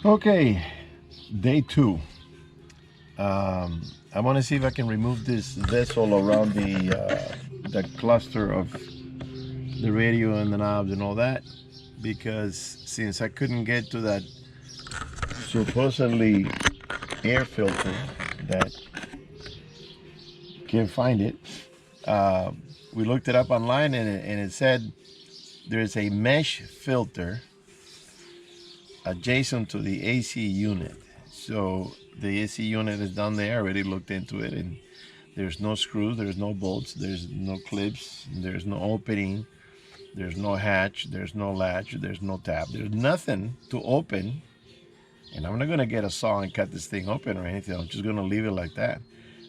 Okay, day two. I want to see if I can remove this vessel around the cluster of the radio and the knobs and all that, because since I couldn't get to that supposedly air filter, that can't find it. We looked it up online and it said there's a mesh filter adjacent to the AC unit. So the AC unit is down there. I already looked into it, and there's no screws, there's no bolts, there's no clips, there's no opening, there's no hatch, there's no latch, there's no tab, there's nothing to open. And I'm not gonna get a saw and cut this thing open or anything. I'm just gonna leave it like that.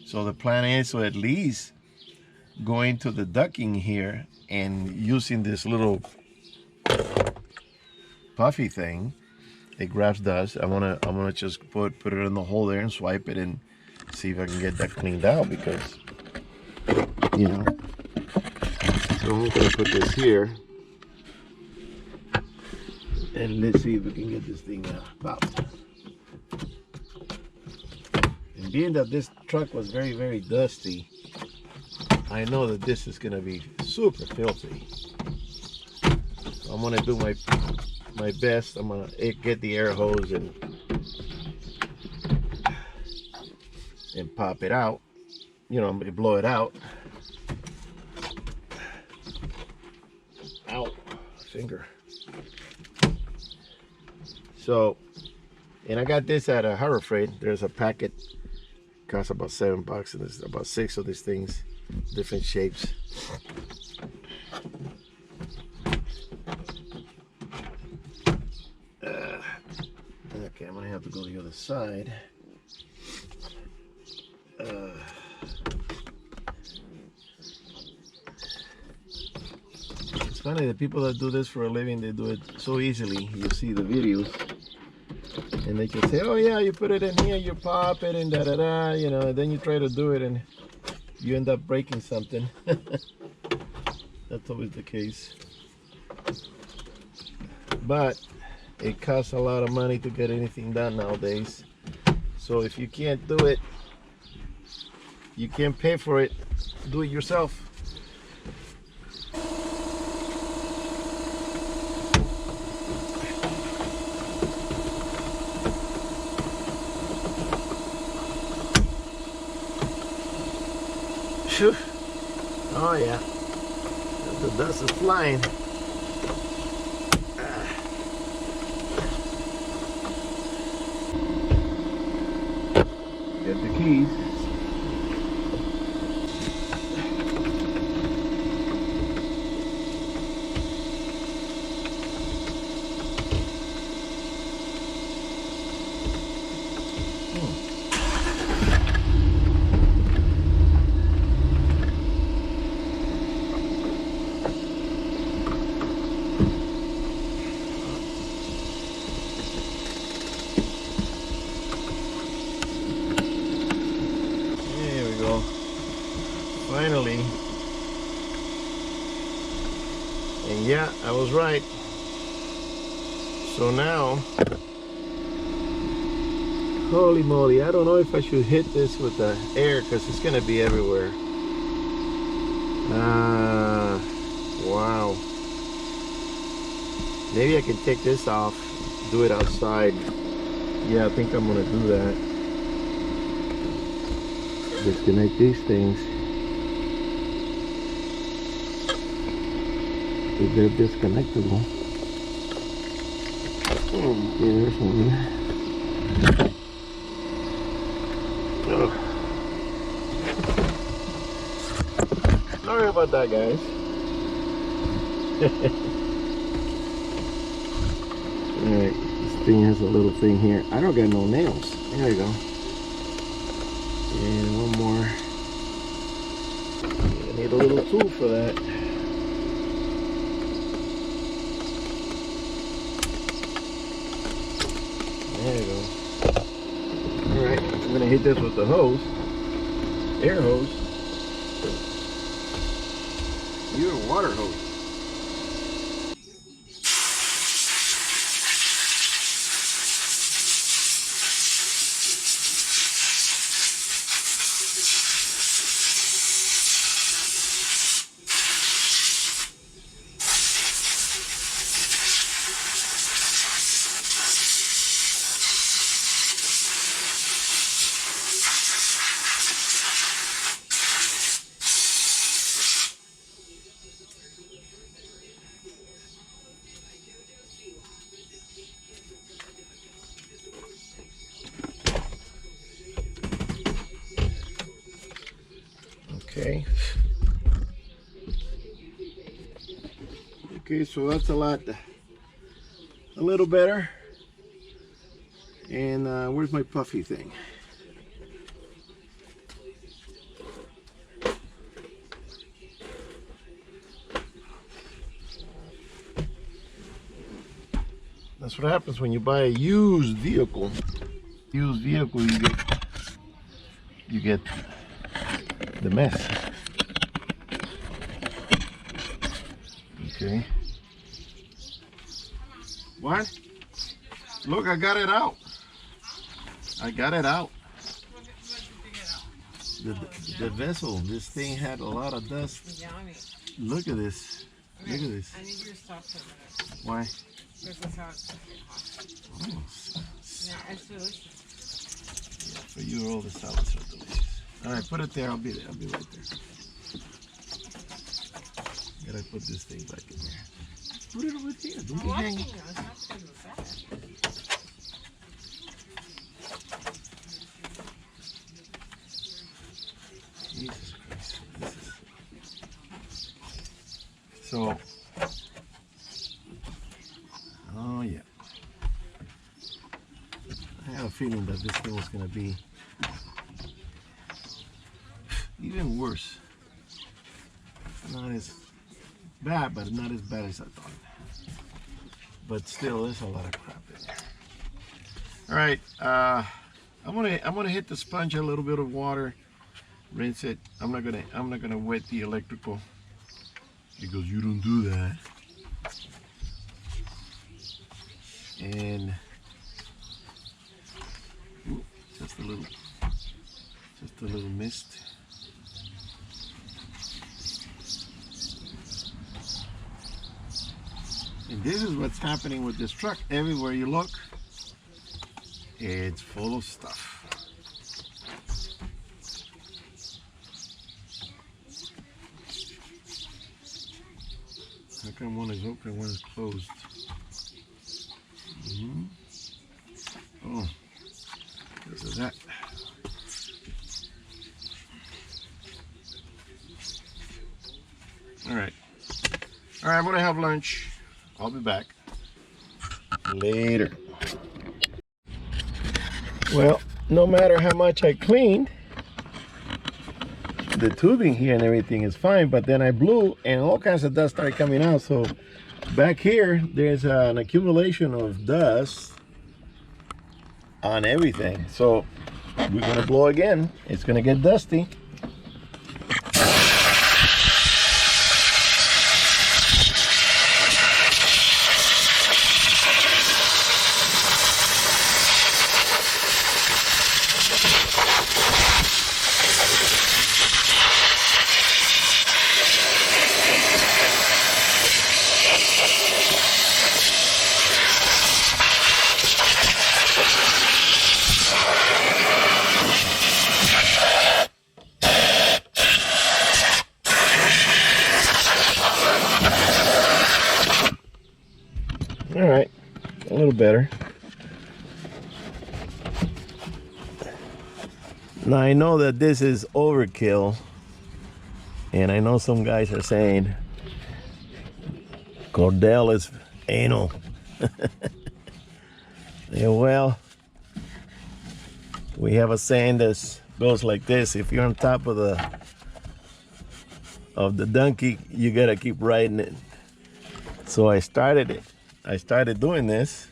So the plan is to at least go into the ducting here and using this little puffy thing. It grabs dust. I'm gonna just put it in the hole there and swipe it and see if I can get that cleaned out, because you know. So I'm gonna put this here and let's see if we can get this thing popped. And being that this truck was very, very dusty, I know that this is gonna be super filthy. So I'm gonna do my best. I'm gonna get the air hose and pop it out, you know, blow it out. Ow, finger. So, and I got this at a Harbor Freight. There's a packet, costs about $7, and there's about 6 of these things, different shapes. Okay, I'm gonna have to go to the other side. It's funny, the people that do this for a living, they do it so easily. You see the videos, and they just say, "Oh yeah, you put it in here, you pop it, and da da da," you know. And then you try to do it, and you end up breaking something. That's always the case. But it costs a lot of money to get anything done nowadays. So if you can't do it, you can't pay for it, do it yourself. Phew. Oh yeah, the dust is flying. Get the keys. Finally. And yeah, I was right. So now, holy moly, I don't know if I should hit this with the air, because it's gonna be everywhere. Wow. Maybe I can take this off, do it outside. Yeah, I think I'm gonna do that. Disconnect these things. If they're disconnectable. Okay, there's one. Oh. Sorry about that, guys. Alright, this thing has a little thing here. I don't got no nails. There you go. And one more. I need a little tool for that. There you go. Alright, I'm going to hit this with the hose. Air hose. You're a water hose. Okay. Okay, so that's a little better. And where's my puffy thing? That's what happens when you buy a used vehicle. Used vehicle, you get the mess. Okay. What? Look, I got it out. I got it out. The vessel, this thing had a lot of dust. Look at this. Okay, look at this. I need your stuff for a minute. Why? This is how it's hot. Oh, Yeah, it's delicious. yeah, for you, all the salads are delicious. All right, put it there. I'll be there. I'll be right there. Gotta put this thing back in there. Put it over here. Don't be hanging. It's not because of the salad. Jesus Christ. So, oh yeah. I had a feeling that this thing was going to be even worse. Not as bad, but not as bad as I thought. But still, there's a lot of crap in there. All right, I'm gonna hit the sponge a little bit of water, rinse it. I'm not gonna wet the electrical because you don't do that. And ooh, just a little mist. And this is what's happening with this truck. Everywhere you look, it's full of stuff. How come one is open, one is closed? Oh, because of that. All right, I'm gonna have lunch. I'll be back later. Well, no matter how much I cleaned, the tubing here and everything is fine, but then I blew and all kinds of dust started coming out. So back here, there's an accumulation of dust on everything. So we're gonna blow again. It's gonna get dusty. All right, a little better. Now I know that this is overkill, and I know some guys are saying Cordell is anal. Yeah, well, we have a saying that goes like this: if you're on top of the donkey, you gotta keep riding it. So I started it. I started doing this,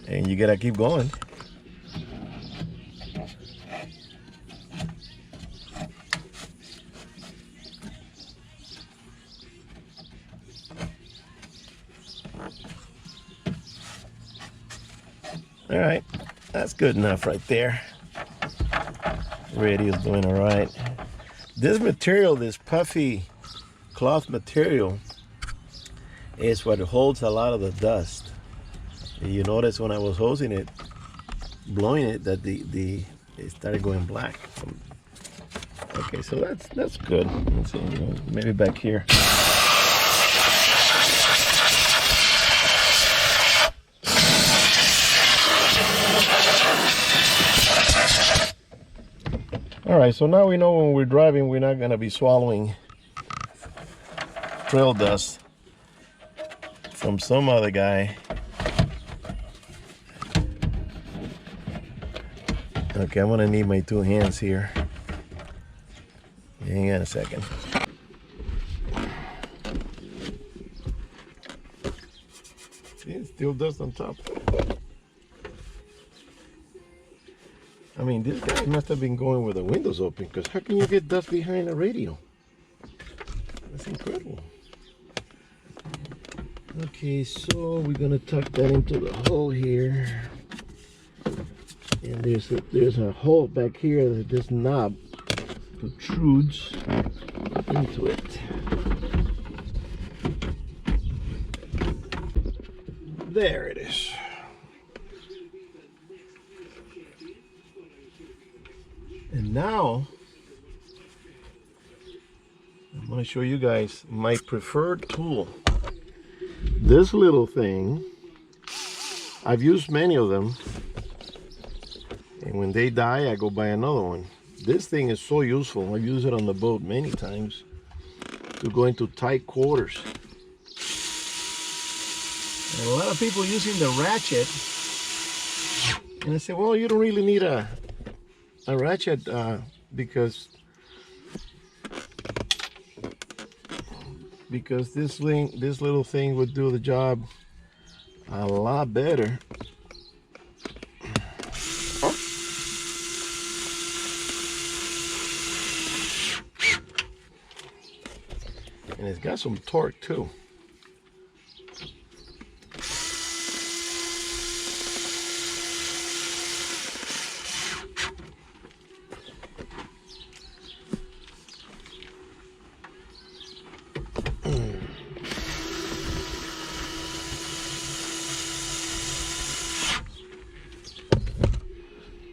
and you gotta keep going. All right, that's good enough right there. Radio's doing all right. This material, this puffy cloth material, is what holds a lot of the dust. You notice when I was hosing it, blowing it, that it started going black. Okay, so that's good. Let's see, maybe back here. All right, so now we know when we're driving, we're not gonna be swallowing trail dust from some other guy. Okay, I'm gonna need my two hands here. Hang on a second. See, still dust on top. I mean, this guy must have been going with the windows open, because how can you get dust behind a radio? That's incredible. Okay, so we're gonna tuck that into the hole here. And there's a hole back here that this knob protrudes into it. There it is. And now I'm going to show you guys my preferred tool. This little thing, I've used many of them, and when they die I go buy another one. This thing is so useful. I've used it on the boat many times to go into tight quarters. And a lot of people using the ratchet, and I say, well, you don't really need a ratchet because this little thing would do the job a lot better. And it's got some torque too.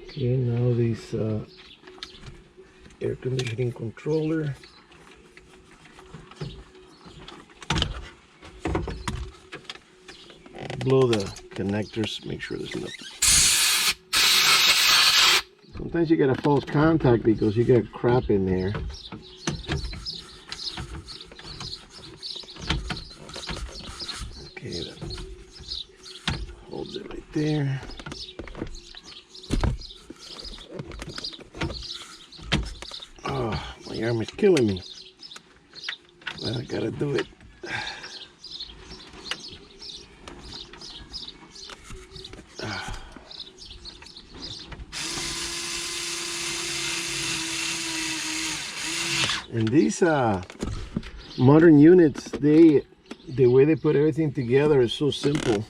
Okay, now this air conditioning controller. Blow the connectors, make sure there's enough. Sometimes you get a false contact because you get crap in there. Okay, that holds it right there. Oh, my arm is killing me. Well, I gotta do it. And these modern units, the way they put everything together is so simple.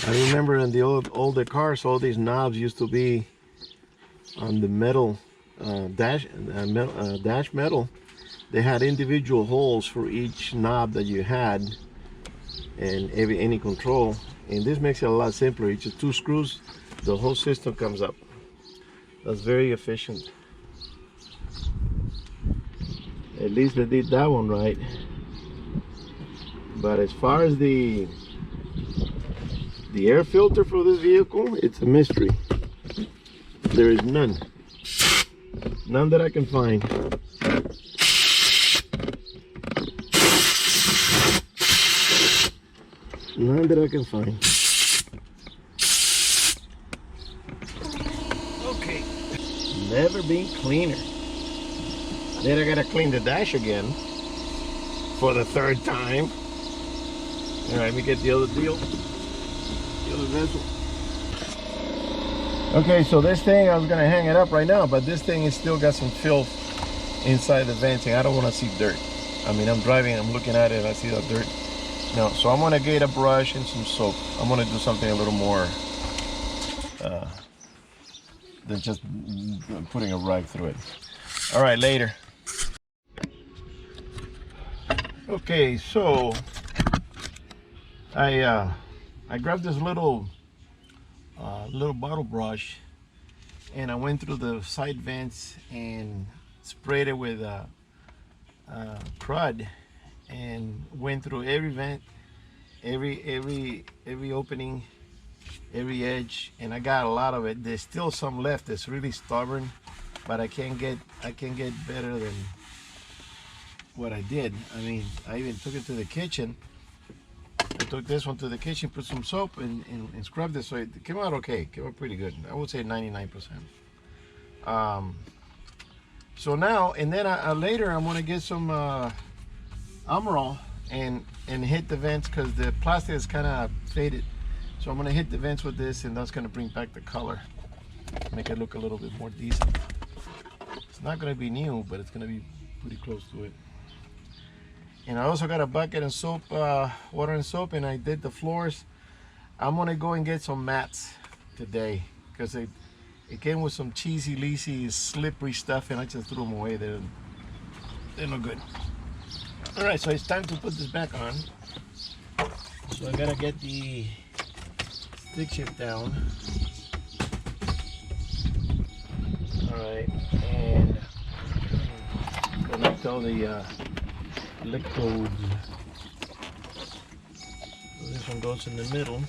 I remember in the older cars, all these knobs used to be on the metal dash metal. They had individual holes for each knob that you had, and any control. And this makes it a lot simpler. It's just 2 screws, the whole system comes up. That's very efficient. At least they did that one right. But as far as the air filter for this vehicle, it's a mystery. There is none that I can find. None that I can find. Okay, never been cleaner. Then I gotta clean the dash again for the 3rd time. All right, let me get the other deal, the other vessel. Okay, so this thing, I was gonna hang it up right now, but this thing is still got some filth inside the venting. I don't want to see dirt. I mean, I'm driving, I'm looking at it, I see that dirt. No, so I'm gonna get a brush and some soap. I'm gonna do something a little more than just putting a rag through it. All right, later. Okay, so I grabbed this little bottle brush, and I went through the side vents and sprayed it with crud, and went through every vent, every opening, every edge, and I got a lot of it. There's still some left that's really stubborn, but I can get better than what I did. I mean, I even took it to the kitchen. I took this one to the kitchen, put some soap, and scrubbed it, so it came out okay. It came out pretty good. I would say 99%. So now, and then later I'm gonna get some Emerald and hit the vents, because the plastic is kind of faded. So I'm gonna hit the vents with this, and that's gonna bring back the color, make it look a little bit more decent. It's not gonna be new, but it's gonna be pretty close to it. And I also got a bucket and soap, water and soap, and I did the floors. I'm gonna go and get some mats today, because it came with some cheesy, leasy, slippery stuff, and I just threw them away. They're no good. All right, so it's time to put this back on. So I gotta get the stick shift down. All right, and connect all the electrodes. So this one goes in the middle.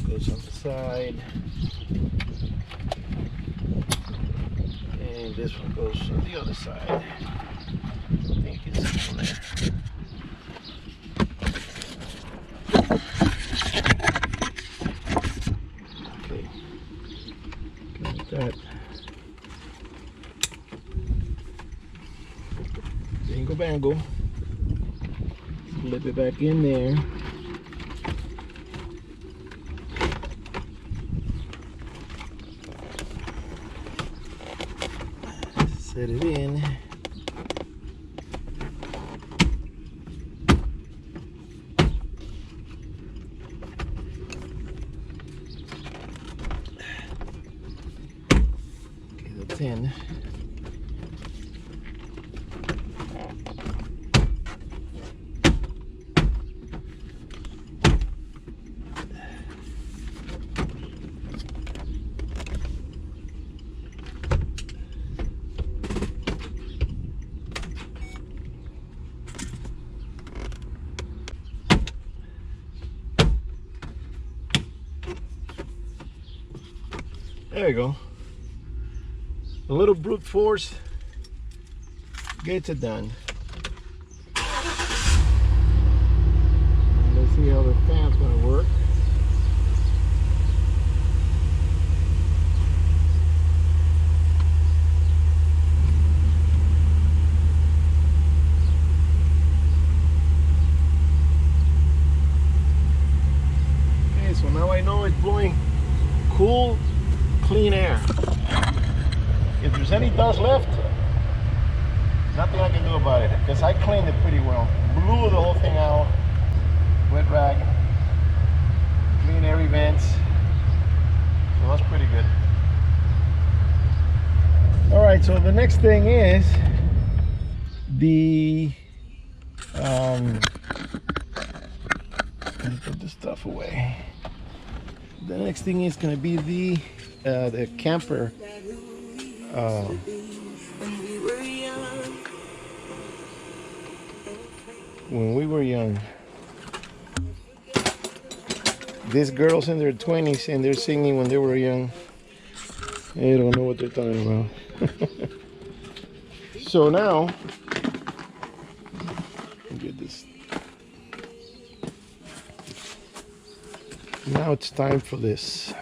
Goes on the side. And this one goes on the other side. I think you can see on there. Okay. Got that. Bingo bango. Flip it back in there. Set it in. Okay, that's in. There you go. A little brute force gets it done. Let's see how the fan's gonna work. Okay, so now I know it's blowing cool, clean air. If there's any dust left, nothing I can do about it, because I cleaned it pretty well. Blew the whole thing out, wet rag, clean every vents. So that's pretty good. All right, so the next thing is the let me put this stuff away. The next thing is going to be the camper. When we were young, these girls in their 20s and they're singing when they were young. They don't know what they're talking about. So now, get this. Now it's time for this.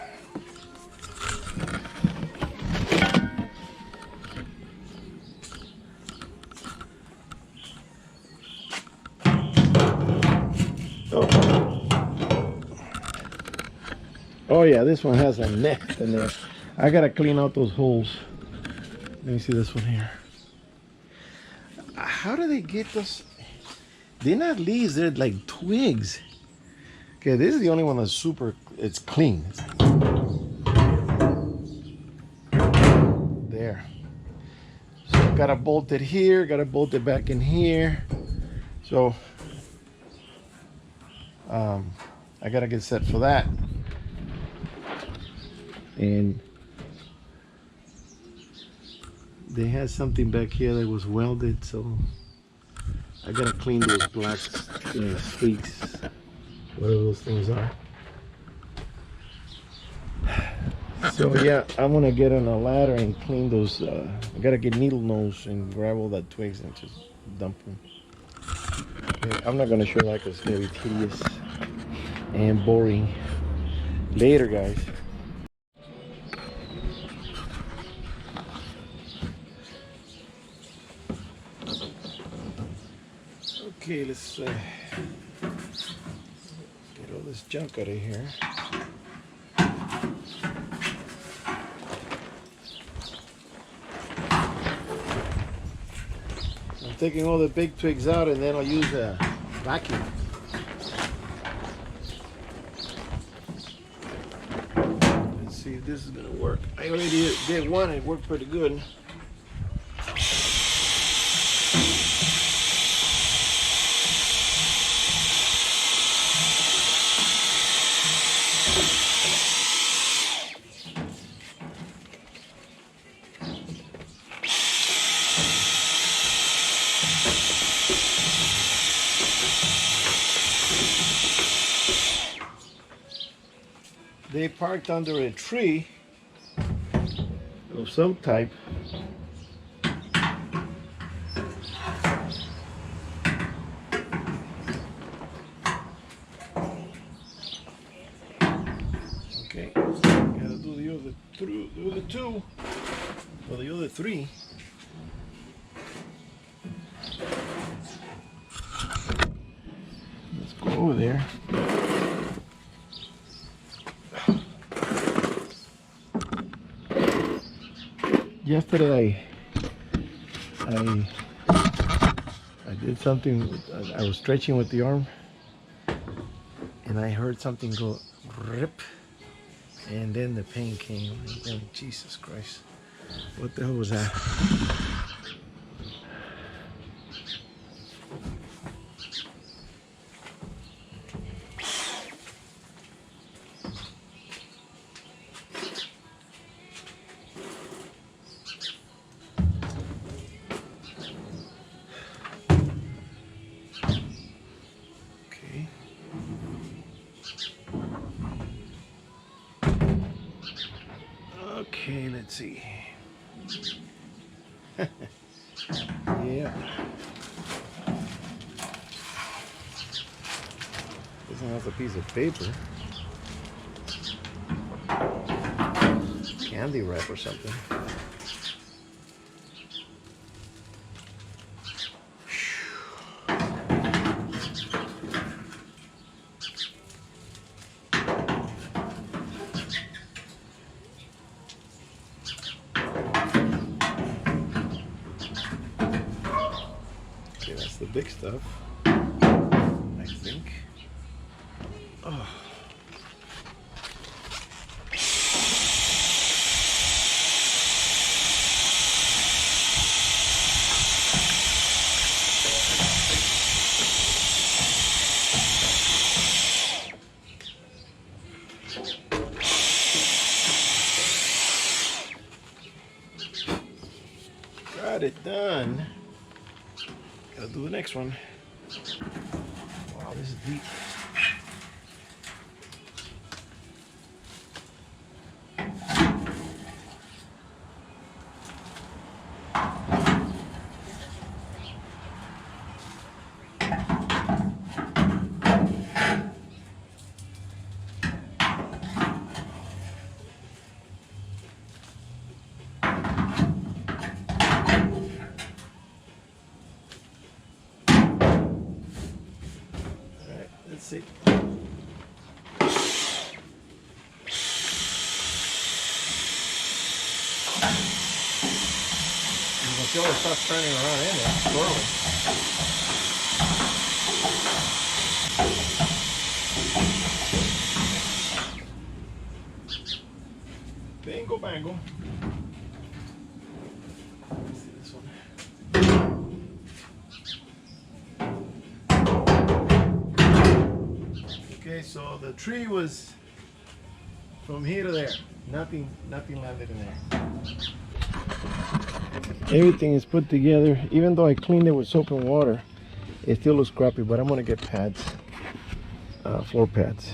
Oh yeah, this one has a net in there. I gotta clean out those holes. Let me see this one here. How do they get those? They're not leaves, they're like twigs. Okay, this is the only one that's it's clean. There. So gotta bolt it here, gotta bolt it back in here. So I gotta get set for that. And they had something back here that was welded, so I gotta clean those black streaks, whatever those things are. So yeah, I'm gonna get on a ladder and clean those. I gotta get needle nose and grab all that twigs and just dump them. Okay, I'm not gonna show that because it's gonna be tedious and boring. Later, guys. Okay, let's get all this junk out of here. I'm taking all the big twigs out and then I'll use a vacuum. Let's see if this is gonna work. I already did one, it worked pretty good. They parked under a tree of some type. Okay, gotta do the other two, or the other three. Let's go over there. Yesterday I did something. I was stretching with the arm and I heard something go rip, and then the pain came. And Jesus Christ, what the hell was that? Okay, let's see. Yeah. This one has a piece of paper. Candy wrap or something. That's the big stuff, I think. Oh. Got it done. Gotta do the next one. Wow, this is deep. Let's see. You can see all the stuff turning around in there, swirling. Bingo bango. Let's see this one. Okay, so the tree was from here to there. Nothing landed in there. Everything is put together. Even though I cleaned it with soap and water, It still looks crappy, but I'm gonna get pads, floor pads.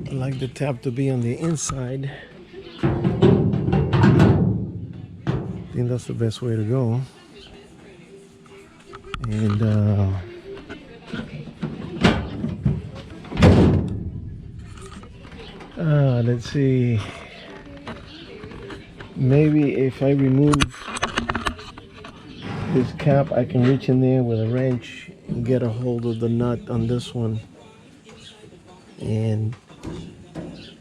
I like the tab to be on the inside. I think that's the best way to go. And let's see. Maybe if I remove this cap, I can reach in there with a wrench and get a hold of the nut on this one, and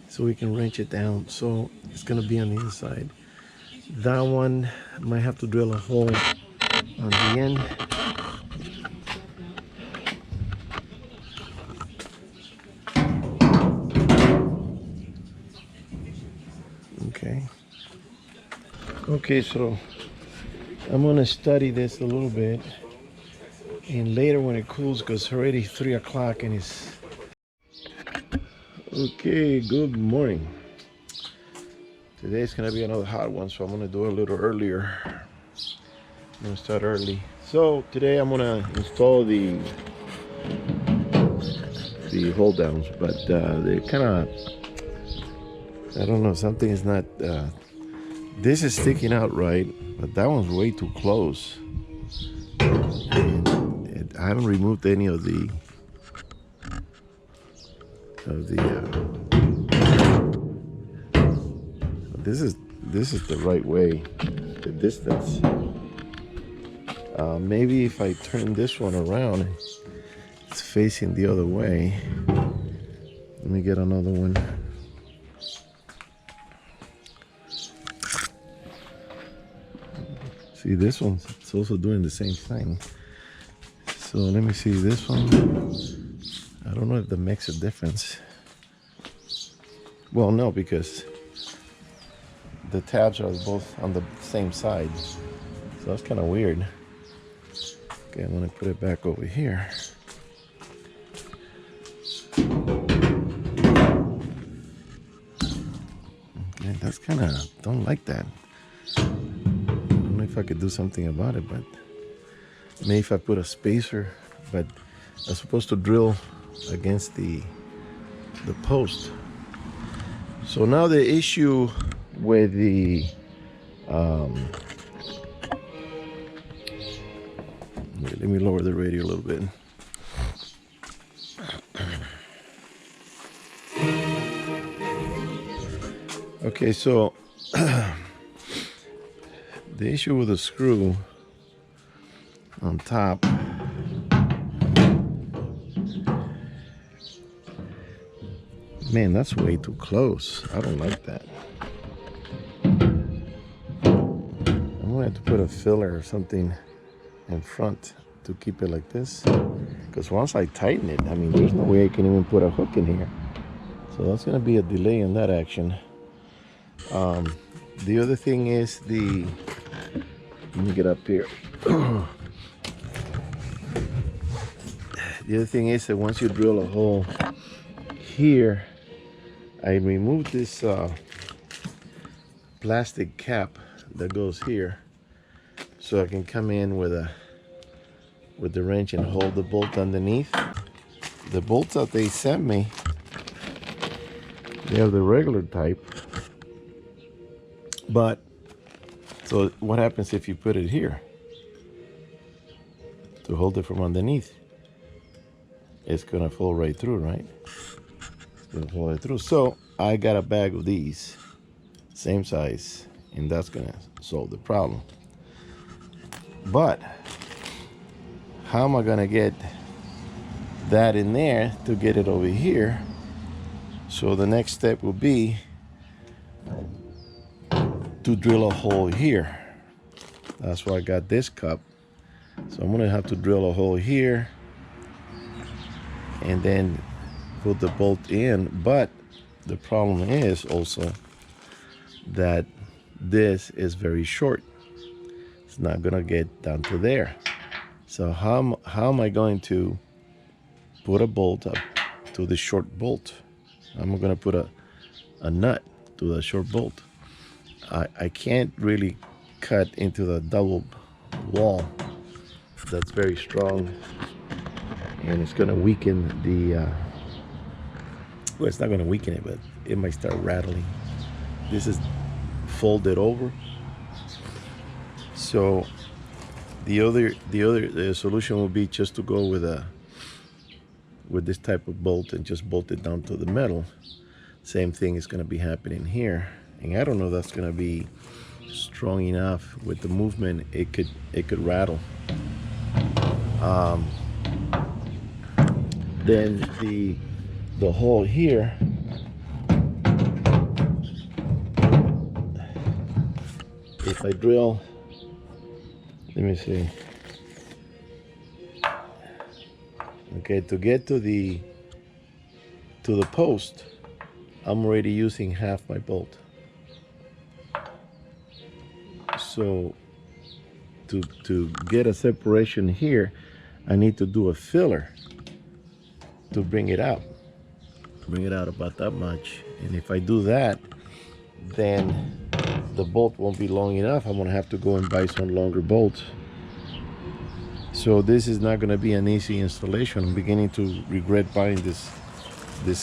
so we can wrench it down. So it's gonna be on the inside. That one might have to drill a hole on the end. Okay, so I'm gonna study this a little bit, and later when it cools, because it's already 3 o'clock and it's okay. Good morning. Today's gonna be another hot one, so I'm gonna do it a little earlier. I'm gonna start early. So today I'm gonna install the hold downs, but they're kind of, I don't know, something is not this is sticking out right, but that one's way too close. And I haven't removed any of the this is the right way, the distance. Maybe if I turn this one around, it's facing the other way. Let me get another one. See, this one's, it's also doing the same thing. So let me see this one. I don't know if that makes a difference. Well, no, because the tabs are both on the same side. So that's kind of weird. Okay, I'm gonna put it back over here. Okay, that's kind of, don't like that. If I could do something about it, but maybe if I put a spacer, but I'm supposed to drill against the post. So now the issue with the let me lower the radio a little bit. Okay, so the issue with the screw on top, man, that's way too close. I don't like that. I'm gonna have to put a filler or something in front to keep it like this, because once I tighten it, I mean, there's no way I can even put a hook in here. So that's gonna be a delay in that action. The other thing is let me get up here. The other thing is that once you drill a hole here, I removed this plastic cap that goes here, so I can come in with the wrench and hold the bolt underneath. The bolts that they sent me, they have the regular type, but so what happens if you put it here to hold it from underneath? It's gonna fall right through, right? It's gonna fall right through. So I got a bag of these, same size, and that's gonna solve the problem. But how am I gonna get that in there to get it over here? So the next step will be to drill a hole here. That's why I got this cup. So I'm gonna have to drill a hole here and then put the bolt in. But the problem is also that this is very short. It's not gonna get down to there. So how am I going to put a bolt up to the short bolt? I'm going to put a nut to the short bolt. I can't really cut into the double wall. That's very strong, and it's going to weaken the well, it's not going to weaken it, but it might start rattling. This is folded over, so the solution will be just to go with this type of bolt and just bolt it down to the metal. Same thing is going to be happening here, and I don't know if that's going to be strong enough with the movement. It could rattle. Then the hole here, if I drill, let me see. Okay, to get to the post, I'm already using half my bolt. So to get a separation here, I need to do a filler to bring it out about that much. And if I do that, then the bolt won't be long enough. I'm gonna have to go and buy some longer bolts. So this is not gonna be an easy installation. I'm beginning to regret buying this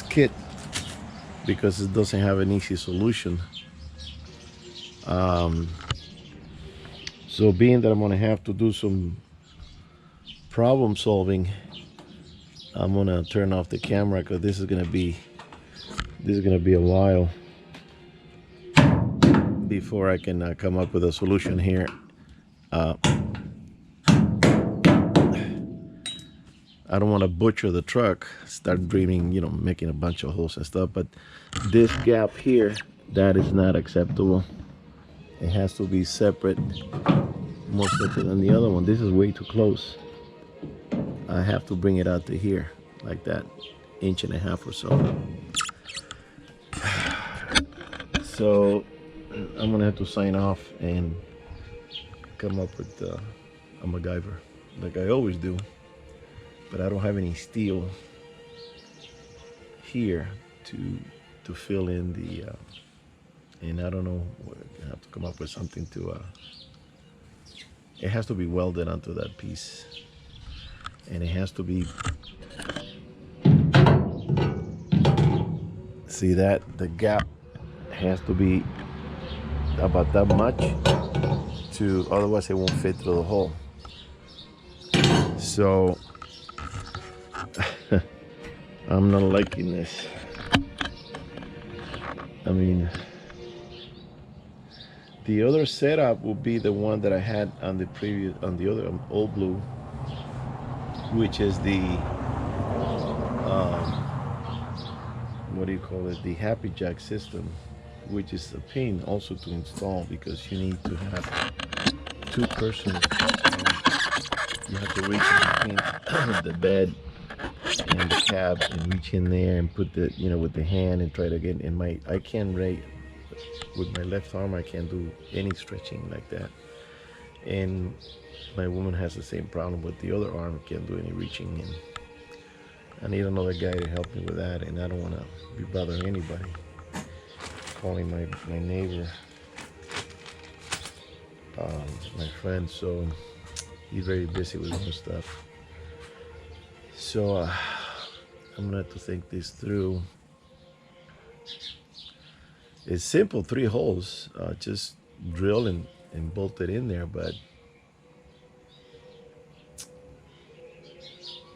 kit because it doesn't have an easy solution. So being that I'm gonna have to do some problem solving, I'm gonna turn off the camera because this is gonna be a while before I can come up with a solution here. I don't want to butcher the truck, start dreaming, making a bunch of holes and stuff, but this gap here, that is not acceptable. It has to be separate, more separate than the other one. This is way too close. I have to bring it out to here, like that, 1.5 inches or so. So I'm gonna have to sign off and come up with a MacGyver, like I always do. But I don't have any steel here to fill in the, and I don't know. I have to come up with something to. It has to be welded onto that piece, and it has to be. See that the gap has to be about that much to, otherwise it won't fit through the hole. So I'm not liking this. I mean, the other setup will be the one that I had on the other old blue, which is the what do you call it? The Happy Jack system, which is a pain also to install because you need to have two persons. You have to reach in between the bed and the cab and reach in there and put the, with the hand and try to get in I can't rate with my left arm. I can't do any stretching like that. And my woman has the same problem with the other arm. Can't do any reaching, and I need another guy to help me with that, and I don't want to be bothering anybody. Calling my neighbor, my friend, so he's very busy with other stuff. So I'm gonna have to think this through. It's simple, 3 holes, just drill and bolt it in there, but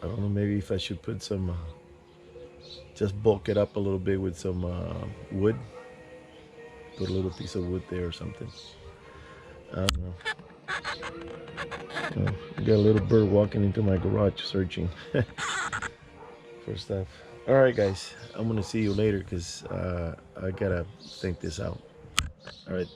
I don't know, maybe if I should put some, just bulk it up a little bit with some wood, put a little piece of wood there or something. I don't know. Oh, I got a little bird walking into my garage searching for stuff. All right, guys, I'm gonna see you later because I gotta think this out. All right.